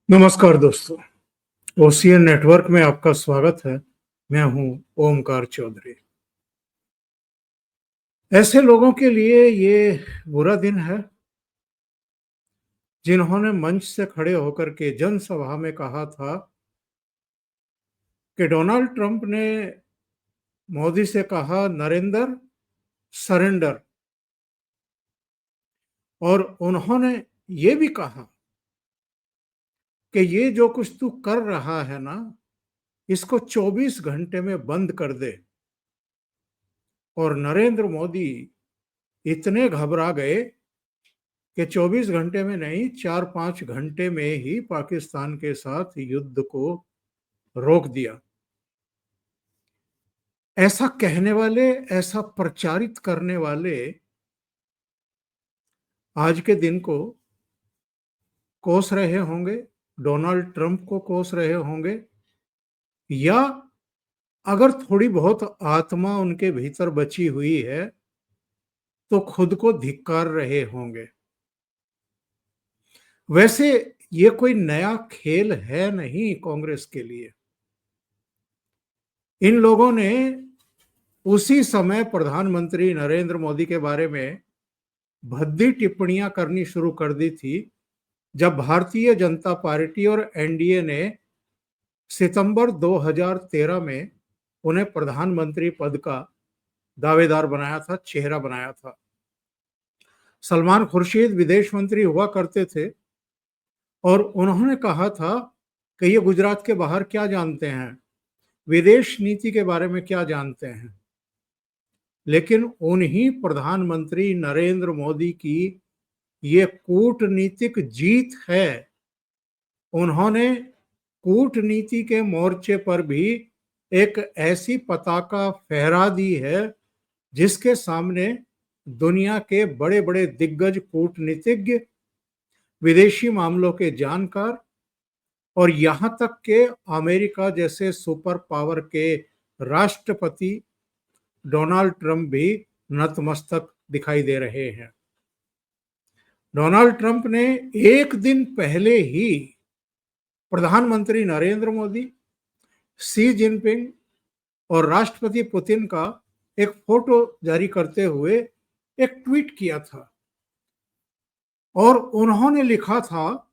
नमस्कार दोस्तों। OCN network में आपका स्वागत है। मैं हूं ओमकार चौधरी। ऐसे लोगों के लिए ये बुरा दिन है जिन्होंने मंच से खड़े होकर के जनसभा में कहा था कि डोनाल्ड ट्रंप ने मोदी से कहा नरेंद्र सरेंडर, और उन्होंने ये भी कहा कि ये जो कुछ तू कर रहा है ना, इसको 24 घंटे में बंद कर दे। और नरेंद्र मोदी इतने घबरा गए कि 24 घंटे में नहीं, 4-5 घंटे में ही पाकिस्तान के साथ युद्ध को रोक दिया। ऐसा कहने वाले, ऐसा प्रचारित करने वाले आज के दिन को कोस रहे होंगे, डोनाल्ड ट्रंप को कोस रहे होंगे, या अगर थोड़ी बहुत आत्मा उनके भीतर बची हुई है तो खुद को धिक्कार रहे होंगे। वैसे ये कोई नया खेल है नहीं कांग्रेस के लिए। इन लोगों ने उसी समय प्रधानमंत्री नरेंद्र मोदी के बारे में भद्दी टिप्पणियां करनी शुरू कर दी थी जब भारतीय जनता पार्टी और एनडीए ने सितंबर 2013 में उन्हें प्रधानमंत्री पद का दावेदार बनाया था, चेहरा बनाया था। सलमान खुर्शीद विदेश मंत्री हुआ करते थे और उन्होंने कहा था कि ये गुजरात के बाहर क्या जानते हैं, विदेश नीति के बारे में क्या जानते हैं। लेकिन उन्हीं प्रधानमंत्री नरेंद्र मोदी की ये कूटनीतिक जीत है। उन्होंने कूटनीति के मोर्चे पर भी एक ऐसी पताका फहरा दी है जिसके सामने दुनिया के बड़े बड़े दिग्गज कूटनीतिज्ञ, विदेशी मामलों के जानकार और यहां तक के अमेरिका जैसे सुपर पावर के राष्ट्रपति डोनाल्ड ट्रंप भी नतमस्तक दिखाई दे रहे हैं। डोनाल्ड ट्रंप ने एक दिन पहले ही प्रधानमंत्री नरेंद्र मोदी, शी जिनपिंग और राष्ट्रपति पुतिन का एक फोटो जारी करते हुए एक ट्वीट किया था और उन्होंने लिखा था,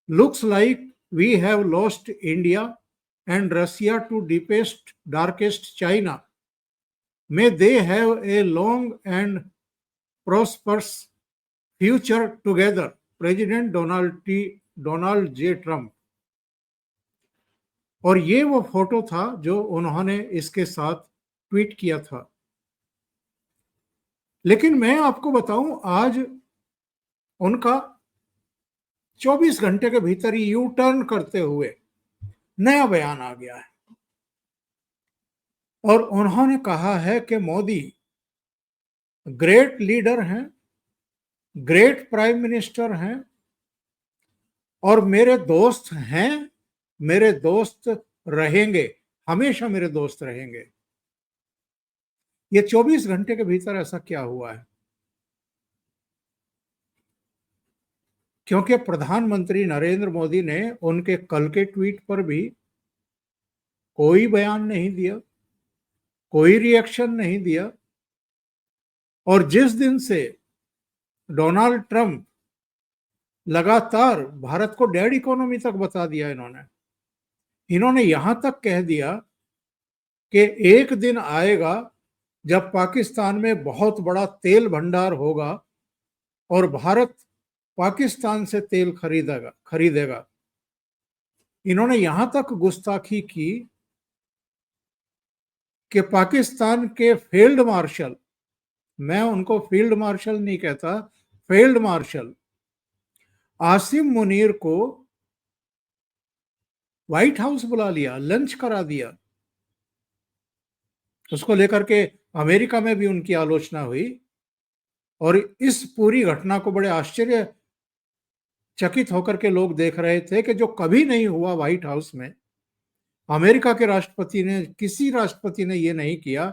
looks like we have lost India and Russia to deepest darkest China, may they have a long and prosperous future together, president Donald J Trump. और ये वो फोटो था जो उन्होंने इसके साथ ट्वीट किया था। लेकिन मैं आपको बताऊं, आज उनका 24 घंटे के भीतर ही यू टर्न करते हुए नया बयान आ गया है और उन्होंने कहा है कि मोदी ग्रेट लीडर हैं, ग्रेट प्राइम मिनिस्टर हैं और मेरे दोस्त हैं, मेरे दोस्त रहेंगे, हमेशा मेरे दोस्त रहेंगे। ये 24 घंटे के भीतर ऐसा क्या हुआ है? क्योंकि प्रधानमंत्री नरेंद्र मोदी ने उनके कल के ट्वीट पर भी कोई बयान नहीं दिया, कोई रिएक्शन नहीं दिया। और जिस दिन से डोनाल्ड ट्रंप लगातार भारत को डेड इकोनॉमी तक बता दिया, इन्होंने यहां तक कह दिया कि एक दिन आएगा जब पाकिस्तान में बहुत बड़ा तेल भंडार होगा और भारत पाकिस्तान से तेल खरीदेगा। इन्होंने यहां तक गुस्ताखी की कि पाकिस्तान के फील्ड मार्शल, मैं उनको फील्ड मार्शल नहीं कहता, फील्ड मार्शल आसिम मुनीर को व्हाइट हाउस बुला लिया, लंच करा दिया। उसको लेकर के अमेरिका में भी उनकी आलोचना हुई और इस पूरी घटना को बड़े आश्चर्यचकित होकर के लोग देख रहे थे कि जो कभी नहीं हुआ व्हाइट हाउस में। अमेरिका के राष्ट्रपति ने, किसी राष्ट्रपति ने यह नहीं किया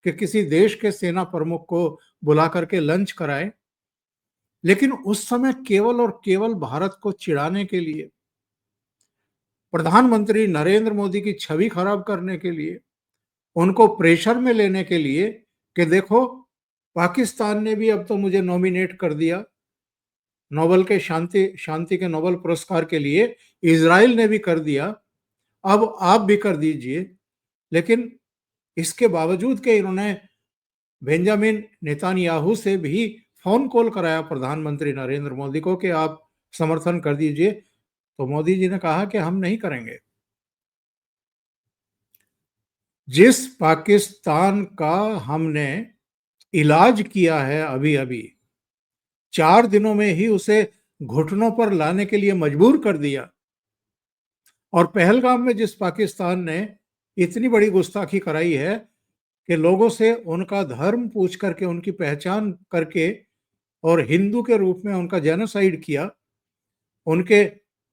कि किसी देश के सेना प्रमुख को बुला करके लंच कराए। लेकिन उस समय केवल और केवल भारत को चिढ़ाने के लिए, प्रधानमंत्री नरेंद्र मोदी की छवि खराब करने के लिए, उनको प्रेशर में लेने के लिए कि देखो पाकिस्तान ने भी अब तो मुझे नॉमिनेट कर दिया नोबेल के शांति शांति के नोबेल पुरस्कार के लिए, इजराइल ने भी कर दिया, अब आप भी कर दीजिए। लेकिन इसके बावजूद कि इन्होंने बेंजामिन नेतान्याहू से भी फोन कॉल कराया प्रधानमंत्री नरेंद्र मोदी को कि आप समर्थन कर दीजिए, तो मोदी जी ने कहा कि हम नहीं करेंगे। जिस पाकिस्तान का हमने इलाज किया है अभी अभी, 4 दिनों में ही उसे घुटनों पर लाने के लिए मजबूर कर दिया, और पहलगाम में जिस पाकिस्तान ने इतनी बड़ी गुस्ताखी कराई है कि लोगों से उनका धर्म पूछ करके, उनकी पहचान करके और हिंदू के रूप में उनका जेनोसाइड किया, उनके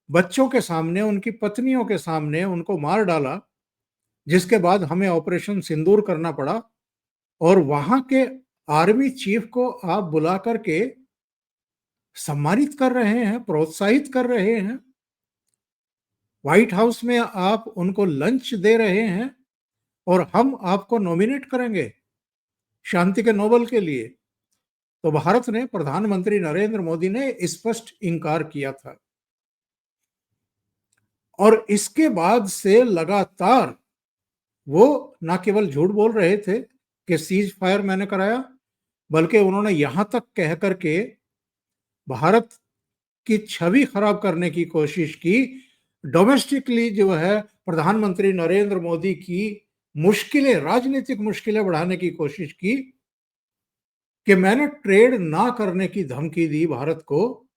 बच्चों के सामने, उनकी पत्नियों के सामने उनको मार डाला, जिसके बाद हमें ऑपरेशन सिंदूर करना पड़ा। और वहां के आर्मी चीफ को आप बुला करके सम्मानित कर रहे हैं, प्रोत्साहित कर रहे हैं, व्हाइट हाउस में आप उनको लंच दे रहे हैं, और हम आपको नॉमिनेट करेंगे शांति के नोबेल के लिए। तो भारत ने, प्रधानमंत्री नरेंद्र मोदी ने स्पष्ट इनकार किया था। और इसके बाद से लगातार वो ना केवल झूठ बोल रहे थे कि सीज फायर मैंने कराया, बल्कि उन्होंने यहां तक कह करके भारत की छवि खराब करने की कोशिश की। डोमेस्टिकली जो है प्रधानमंत्री नरेंद्र मोदी की मुश्किलें, राजनीतिक मुश्किलें बढ़ाने की कोशिश की कि मैंने ट्रेड ना करने की धमकी दी भारत को,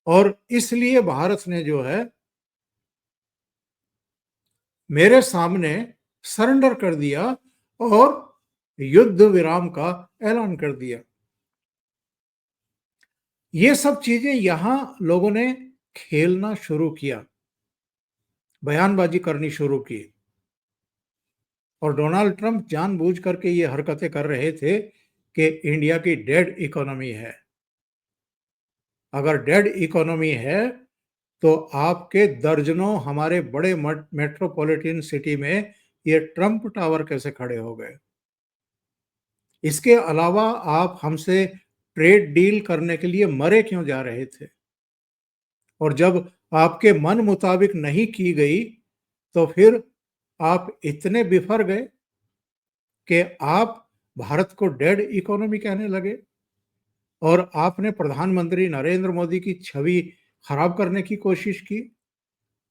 और इसलिए भारत ने जो है मेरे सामने सरेंडर कर दिया और युद्ध विराम का ऐलान कर दिया। ये सब चीजें यहां लोगों ने खेलना शुरू किया, बयानबाजी करनी शुरू की, और डोनाल्ड ट्रंप जानबूझ करके ये हरकतें कर रहे थे कि इंडिया की डेड इकोनॉमी है। अगर डेड इकोनॉमी है तो आपके दर्जनों हमारे बड़े मेट्रोपॉलिटन सिटी में ये ट्रंप टावर कैसे खड़े हो गए? इसके अलावा आप हमसे ट्रेड डील करने के लिए मरे क्यों जा रहे थे? और जब आपके मन मुताबिक नहीं की गई तो फिर आप इतने बिफर गए कि आप भारत को डेड इकोनॉमी कहने लगे, और आपने प्रधानमंत्री नरेंद्र मोदी की छवि खराब करने की कोशिश की।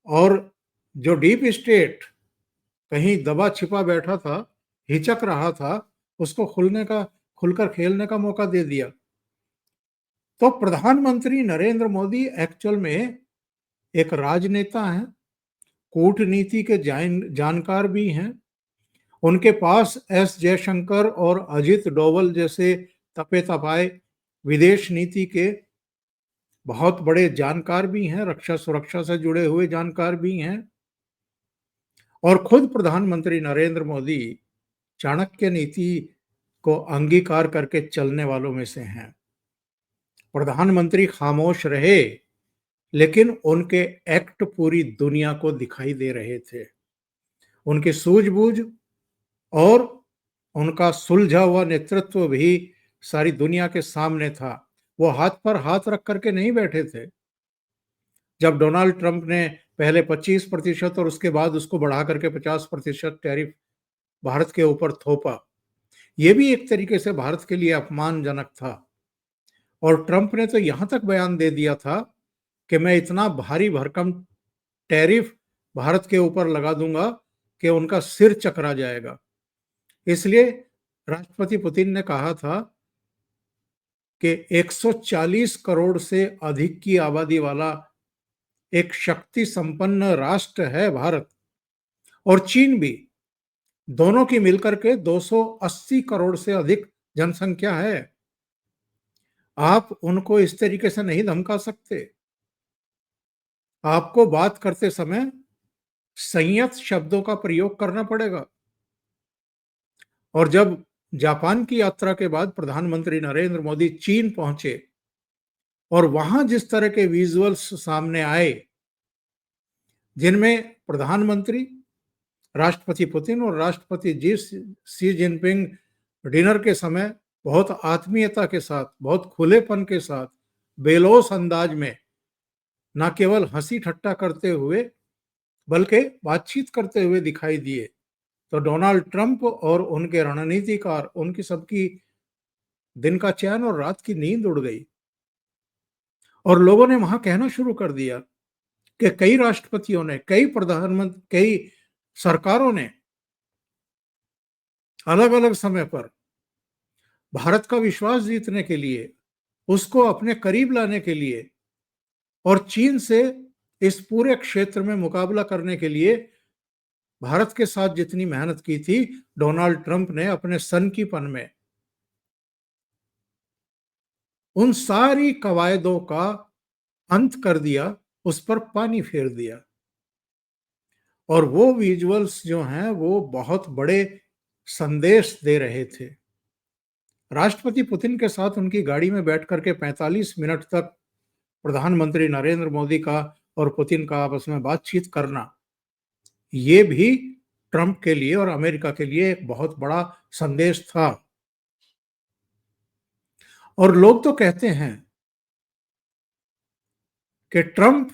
और जो डीप स्टेट कहीं दबा छिपा बैठा था, हिचक रहा था, उसको खुलकर खेलने का मौका दे दिया। तो प्रधानमंत्री नरेंद्र मोदी एक्चुअल में एक राजनेता हैं, कूटनीति के जानकार भी हैं। उनके पास एस जयशंकर और अजित डोवल जैसे तपे तपाए विदेश नीति के बहुत बड़े जानकार भी हैं, रक्षा सुरक्षा से जुड़े हुए जानकार भी हैं। और खुद प्रधानमंत्री नरेंद्र मोदी चाणक्य नीति को अंगीकार करके चलने वालों में से हैं। प्रधानमंत्री खामोश रहे, लेकिन उनके एक्ट पूरी दुनिया को दिखाई दे रहे थे। उनकी सूझबूझ और उनका सुलझा हुआ नेतृत्व भी सारी दुनिया के सामने था। वो हाथ पर हाथ रख करके नहीं बैठे थे। जब डोनाल्ड ट्रंप ने पहले 25% और उसके बाद उसको बढ़ा करके 50% टैरिफ भारत के ऊपर थोपा, ये भी एक तरीके से भारत के लिए अपमानजनक था। और ट्रंप ने तो यहां तक बयान दे दिया था कि मैं इतना भारी भरकम टैरिफ भारत के ऊपर लगा दूंगा कि उनका सिर चकरा जाएगा। इसलिए राष्ट्रपति पुतिन ने कहा था कि 140 करोड़ से अधिक की आबादी वाला एक शक्ति संपन्न राष्ट्र है भारत, और चीन भी, दोनों की मिलकर के 280 करोड़ से अधिक जनसंख्या है। आप उनको इस तरीके से नहीं धमका सकते। आपको बात करते समय संयत शब्दों का प्रयोग करना पड़ेगा। और जब जापान की यात्रा के बाद प्रधानमंत्री नरेंद्र मोदी चीन पहुंचे और वहां जिस तरह के विजुअल्स सामने आए, जिनमें प्रधानमंत्री, राष्ट्रपति पुतिन और राष्ट्रपति शी जिनपिंग डिनर के समय बहुत आत्मीयता के साथ, बहुत खुलेपन के साथ, बेलोस अंदाज में न केवल हंसी ठट्टा करते हुए बल्कि बातचीत करते हुए दिखाई दिए। तो डोनाल्ड ट्रंप और उनके रणनीतिकार, उनकी सबकी दिन का चैन और रात की नींद उड़ गई और लोगों ने वहां कहना शुरू कर दिया कि कई राष्ट्रपतियों ने, कई प्रधानमंत्री, कई सरकारों ने अलग अलग समय पर भारत का विश्वास जीतने के लिए, उसको अपने करीब लाने के लिए और चीन से इस पूरे क्षेत्र में मुकाबला करने के लिए भारत के साथ जितनी मेहनत की थी, डोनाल्ड ट्रंप ने अपने सनकीपन में उन सारी कवायदों का अंत कर दिया, उस पर पानी फेर दिया। और वो विजुअल्स जो हैं वो बहुत बड़े संदेश दे रहे थे। राष्ट्रपति पुतिन के साथ उनकी गाड़ी में बैठ करके 45 मिनट तक प्रधानमंत्री नरेंद्र मोदी का और पुतिन का आपस में बातचीत करना, ये भी ट्रंप के लिए और अमेरिका के लिए एक बहुत बड़ा संदेश था। और लोग तो कहते हैं कि ट्रंप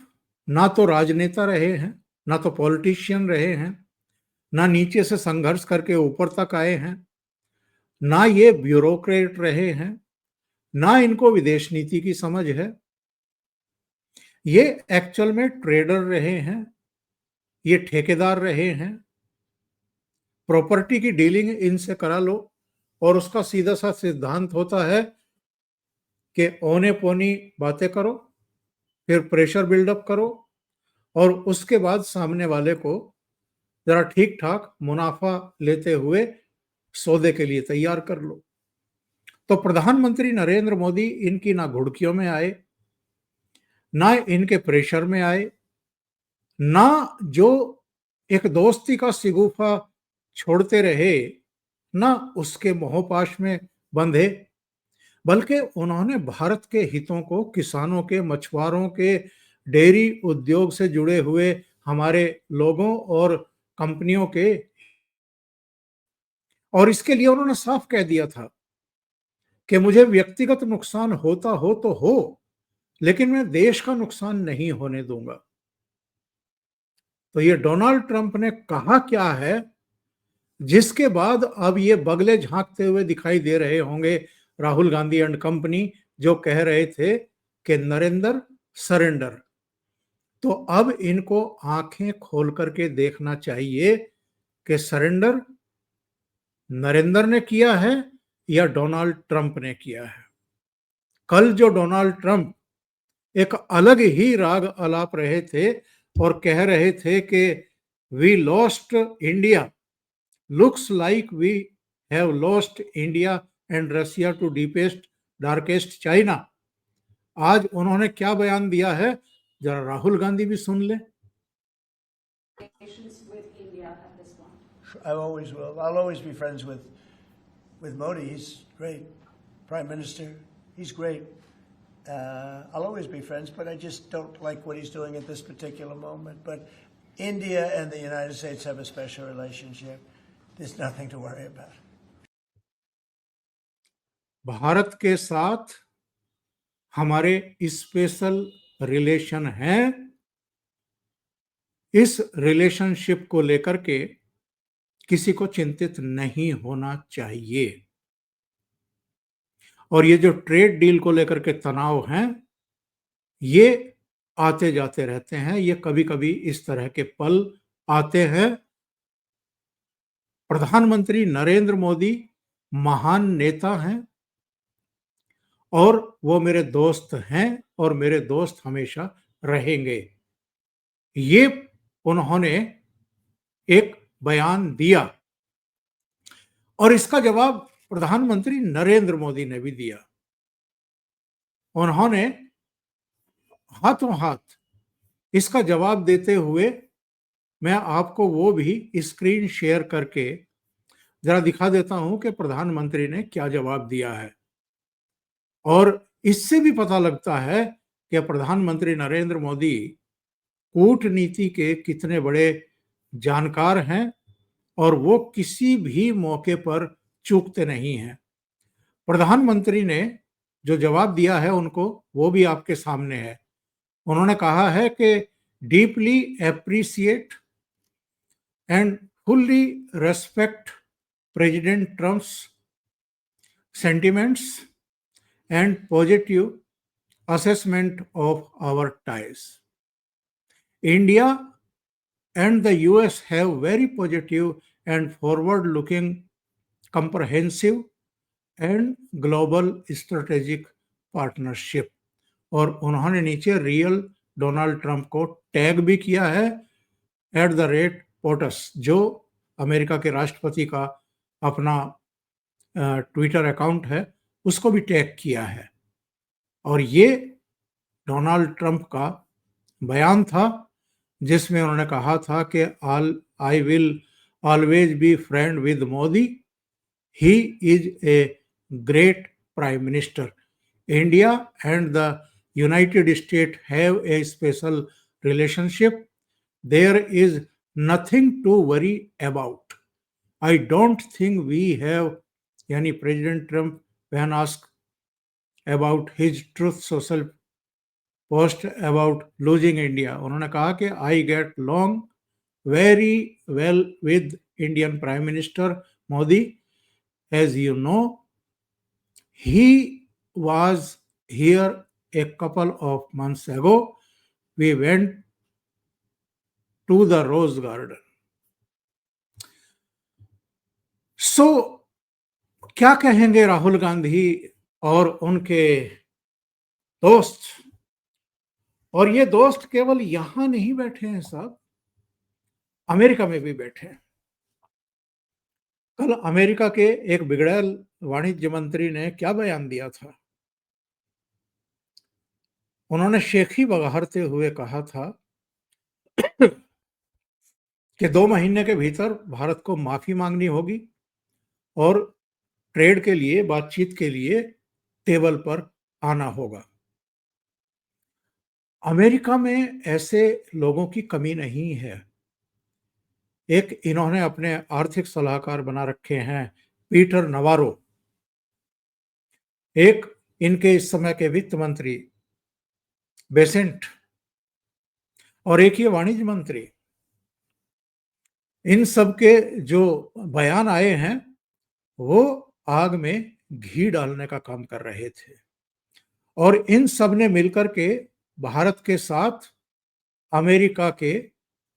ना तो राजनेता रहे हैं, ना तो पॉलिटिशियन रहे हैं, ना नीचे से संघर्ष करके ऊपर तक आए हैं, ना ये ब्यूरोक्रेट रहे हैं, ना इनको विदेश नीति की समझ है। ये एक्चुअल में ट्रेडर रहे हैं, ये ठेकेदार रहे हैं। प्रॉपर्टी की डीलिंग इनसे करा लो और उसका सीधा सा सिद्धांत होता है कि औने पौनी बातें करो, फिर प्रेशर बिल्डअप करो और उसके बाद सामने वाले को जरा ठीक ठाक मुनाफा लेते हुए सौदे के लिए तैयार कर लो। तो प्रधानमंत्री नरेंद्र मोदी इनकी ना घुड़कियों में आए, ना इनके प्रेशर में आए, ना जो एक दोस्ती का सिगुफा छोड़ते रहे, ना उसके मोहपाश में बंधे, बल्कि उन्होंने भारत के हितों को, किसानों के, मछुआरों के, डेयरी उद्योग से जुड़े हुए हमारे लोगों और कंपनियों के, और इसके लिए उन्होंने साफ कह दिया था कि मुझे व्यक्तिगत नुकसान होता हो तो हो, लेकिन मैं देश का नुकसान नहीं होने दूंगा। तो ये डोनाल्ड ट्रंप ने कहा क्या है, जिसके बाद अब ये बगले झांकते हुए दिखाई दे रहे होंगे राहुल गांधी एंड कंपनी, जो कह रहे थे कि नरेंद्र सरेंडर। तो अब इनको आंखें खोल करके देखना चाहिए कि सरेंडर नरेंद्र ने किया है या डोनाल्ड ट्रंप ने किया है। कल जो डोनाल्ड ट्रंप एक अलग ही राग अलाप रहे थे और कह रहे थे कि we lost India, looks like we have lost India and Russia to deepest darkest China, आज उन्होंने क्या बयान दिया है, जरा राहुल गांधी भी सुन ले। I always will. I'll always be friends with Modi. He's great. Prime Minister, he's great. I'll always be friends, but I just don't like what he's doing at this particular moment. But India and the United States have a special relationship. There's nothing to worry about. Bharat के साथ हमारे special relation हैं। इस relationship को लेकर के किसी को चिंतित नहीं होना चाहिए। और ये जो ट्रेड डील को लेकर के तनाव हैं, ये आते जाते रहते हैं। ये कभी कभी इस तरह के पल आते हैं। प्रधानमंत्री नरेंद्र मोदी महान नेता हैं और वो मेरे दोस्त हैं और मेरे दोस्त हमेशा रहेंगे। ये उन्होंने एक बयान दिया और इसका जवाब प्रधानमंत्री नरेंद्र मोदी ने भी दिया। उन्होंने हाथों हाथ इसका जवाब देते हुए, मैं आपको वो भी स्क्रीन शेयर करके जरा दिखा देता हूं कि प्रधानमंत्री ने क्या जवाब दिया है। और इससे भी पता लगता है कि प्रधानमंत्री नरेंद्र मोदी कूटनीति के कितने बड़े जानकार हैं और वो किसी भी मौके पर चूकते नहीं हैं। प्रधानमंत्री ने जो जवाब दिया है उनको, वो भी आपके सामने है। उन्होंने कहा है कि deeply appreciate and fully respect president Trump's sentiments and positive assessment of our ties. India and the US have very positive and forward-looking, comprehensive and global strategic partnership. और उन्होंने नीचे रियल डोनाल्ड ट्रंप को tag भी किया है @POTUS, जो America के राष्ट्रपति का अपना ट्विटर अकाउंट है, उसको भी टैग किया है। और ये डोनाल्ड ट्रंप का बयान था जिसमें उन्होंने कहा था कि I will always be friend with Modi, he is a great prime minister. India and the United State have a special relationship, there is nothing to worry about. I don't think we have, यानी president Trump when asked about his truth social post about losing India, उन्होंने कहा कि I get along very well with Indian Prime Minister Modi. As you know, he was here a couple of months ago. We went to the Rose Garden. So, क्या कहेंगे राहुल गांधी और उनके दोस्त? और ये दोस्त केवल यहां नहीं बैठे हैं साहब, अमेरिका में भी बैठे हैं। कल अमेरिका के एक बिगड़ैल वाणिज्य मंत्री ने क्या बयान दिया था? उन्होंने शेखी बगाहरते हुए कहा था कि 2 महीने के भीतर भारत को माफी मांगनी होगी और ट्रेड के लिए, बातचीत के लिए टेबल पर आना होगा। अमेरिका में ऐसे लोगों की कमी नहीं है। एक इन्होंने अपने आर्थिक सलाहकार बना रखे हैं पीटर नवारो, एक इनके इस समय के वित्त मंत्री बेसेंट, और एक ये वाणिज्य मंत्री। इन सब के जो बयान आए हैं वो आग में घी डालने का काम कर रहे थे, और इन सब ने मिलकर के भारत के साथ अमेरिका के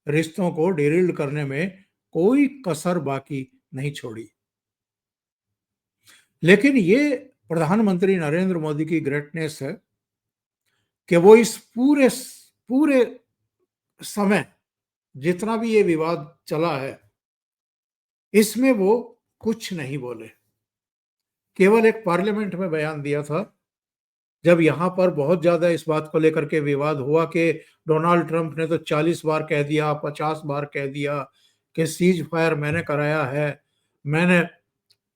रिश्तों को डिरेल करने में कोई कसर बाकी नहीं छोड़ी। लेकिन ये प्रधानमंत्री नरेंद्र मोदी की ग्रेटनेस है कि वो इस पूरे समय जितना भी ये विवाद चला है, इसमें वो कुछ नहीं बोले। केवल एक पार्लियामेंट में बयान दिया था जब यहां पर बहुत ज्यादा इस बात को लेकर के विवाद हुआ कि डोनाल्ड ट्रंप ने तो 40 बार कह दिया, 50 बार कह दिया कि सीज फायर मैंने कराया है, मैंने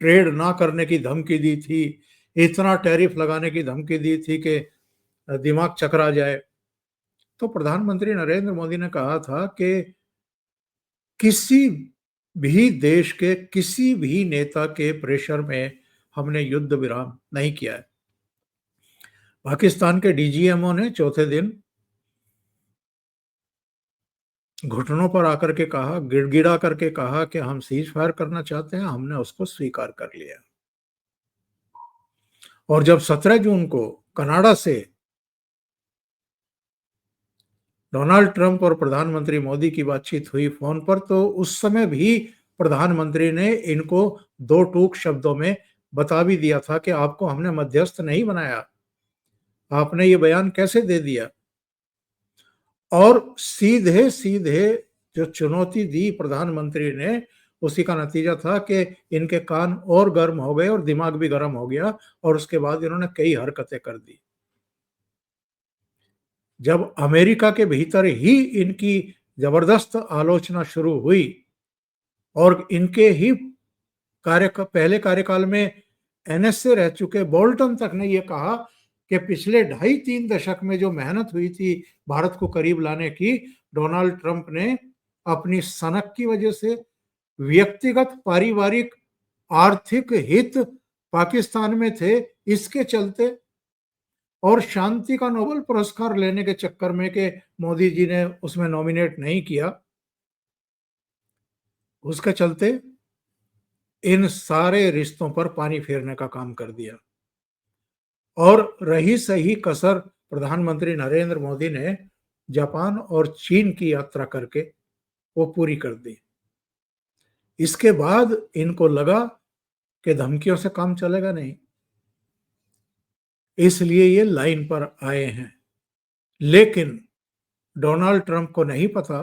ट्रेड ना करने की धमकी दी थी, इतना टैरिफ लगाने की धमकी दी थी कि दिमाग चकरा जाए। तो प्रधानमंत्री नरेंद्र मोदी ने कहा था कि किसी भी देश के किसी भी नेता के प्रेशर में हमने युद्ध विराम नहीं किया है। पाकिस्तान के डीजीएमओ ने चौथे दिन घुटनों पर आकर के कहा, गिड़गिड़ा करके कहा कि हम सीज फायर करना चाहते हैं, हमने उसको स्वीकार कर लिया। और जब 17 जून को कनाडा से डोनाल्ड ट्रंप और प्रधानमंत्री मोदी की बातचीत हुई फोन पर, तो उस समय भी प्रधानमंत्री ने इनको 2 टूक शब्दों में बता भी दिया था कि आपको हमने मध्यस्थ नहीं बनाया, आपने ये बयान कैसे दे दिया। और सीधे सीधे जो चुनौती दी प्रधानमंत्री ने, उसी का नतीजा था कि इनके कान और गर्म हो गए और दिमाग भी गर्म हो गया, और उसके बाद इन्होंने कई हरकतें कर दी। जब अमेरिका के भीतर ही इनकी जबरदस्त आलोचना शुरू हुई और इनके ही पहले कार्यकाल में एनएसए रह चुके बोल्टन तक ने यह कहा कि पिछले 2.5-3 दशक में जो मेहनत हुई थी भारत को करीब लाने की, डोनाल्ड ट्रंप ने अपनी सनक की वजह से, व्यक्तिगत पारिवारिक आर्थिक हित पाकिस्तान में थे, इसके चलते, और शांति का नोबेल पुरस्कार लेने के चक्कर में कि मोदी जी ने उसमें नॉमिनेट नहीं किया, उसके चलते इन सारे रिश्तों पर पानी फेरने का काम कर दिया। और रही सही कसर प्रधानमंत्री नरेंद्र मोदी ने जापान और चीन की यात्रा करके वो पूरी कर दी। इसके बाद इनको लगा कि धमकियों से काम चलेगा नहीं, इसलिए ये लाइन पर आए हैं। लेकिन डोनाल्ड ट्रंप को नहीं पता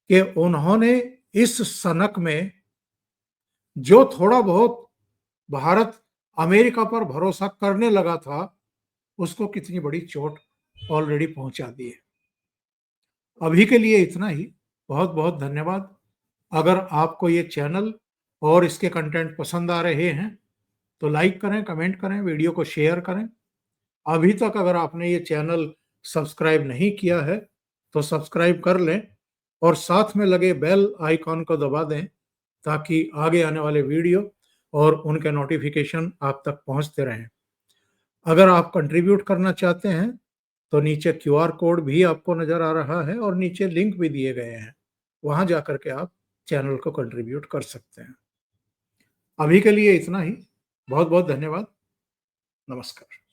कि उन्होंने इस सनक में जो थोड़ा बहुत भारत अमेरिका पर भरोसा करने लगा था, उसको कितनी बड़ी चोट ऑलरेडी पहुंचा दी है। अभी के लिए इतना ही। बहुत बहुत धन्यवाद। अगर आपको ये चैनल और इसके कंटेंट पसंद आ रहे हैं तो लाइक करें, कमेंट करें, वीडियो को शेयर करें। अभी तक अगर आपने ये चैनल सब्सक्राइब नहीं किया है तो सब्सक्राइब कर लें और साथ में लगे बेल आइकॉन को दबा दें ताकि आगे आने वाले वीडियो और उनके नोटिफिकेशन आप तक पहुंचते रहें। अगर आप कंट्रीब्यूट करना चाहते हैं तो नीचे क्यूआर कोड भी आपको नजर आ रहा है और नीचे लिंक भी दिए गए हैं, वहां जाकर के आप चैनल को कंट्रीब्यूट कर सकते हैं। अभी के लिए इतना ही। बहुत बहुत धन्यवाद। नमस्कार।